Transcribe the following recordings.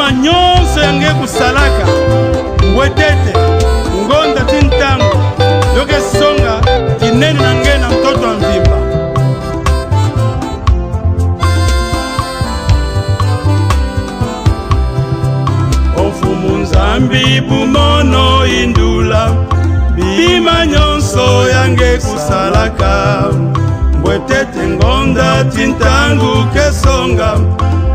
bima nyonso yange kusalaka mbwetete ngonda tintango yoke songa kinene nange na mtoto wa mvimba. Ofumu nzambi bumono indula bima nyonso yange kusalaka mbwetete ngonda tintangu kesonga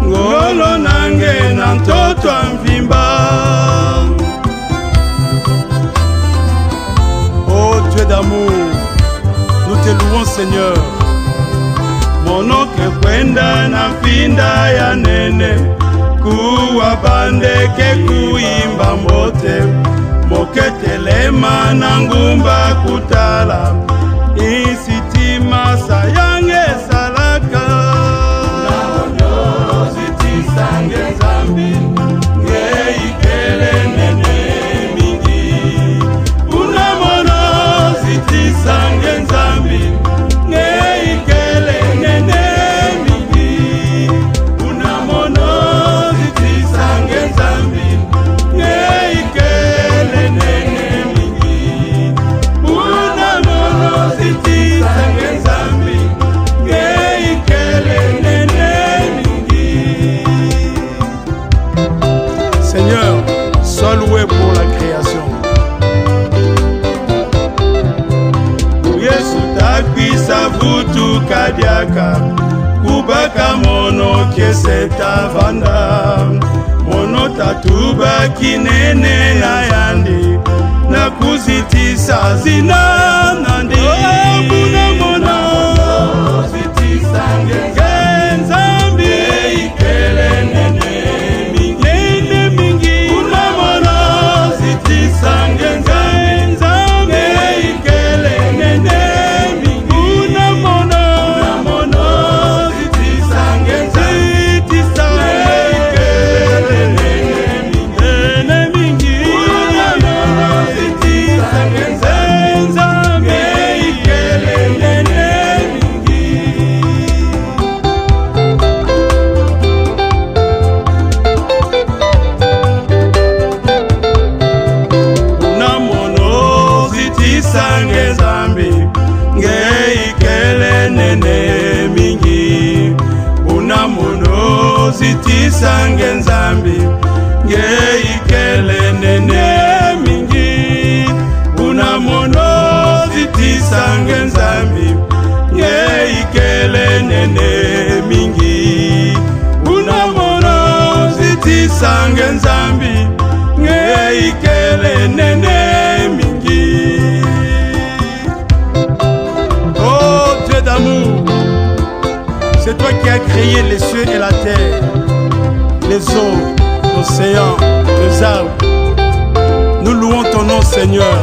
ngolo nange na mtoto wa mvimba. Oh Dieu d'amour, nous te louons Seigneur. Monoke kwenda na finda ya nene kuwa bandeke kuimba mbote moketelema na ngumba kutala isitima sayange salaka naonyo zitisange nzambi ngeikele nene mingi unamono zitisange nzambi ngeikele nene mingi unamono zitisange nzambi ngeikele nene mingi unamono zitisange nzambi ngeikele nene mingi. Seigneur, sois loué pour la création. Yesu takwisa vutu kadiaka kubaka mono keseta vanda mono tatuba kinene na yandi na kuzitisa zina nandi muna mono zitisa ngenzambi ikele nene mingi muna mono zitisa ngenzambi ikele nene mingi muna mono zitisa ngenzambi ikele nene mingi muna mono zitisa ngenzambi ikele nene mingi. Unamono zitisange nzambi ngeikele nene mingi unamono zitisange nzambi ngeikele nene mingi unamono zitisange nzambi ngeikele nene mingi unamono zitisange nzambi ngeikele nene mingi. Oh Dieu d'amour, c'est toi qui as créé les cieux et la terre, les eaux, l'océan, les arbres. Nous louons ton nom Seigneur.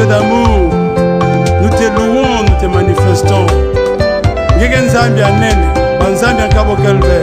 D'amour, nous te louons, nous te manifestons. Nzambi anene, banzambi akabo kelve.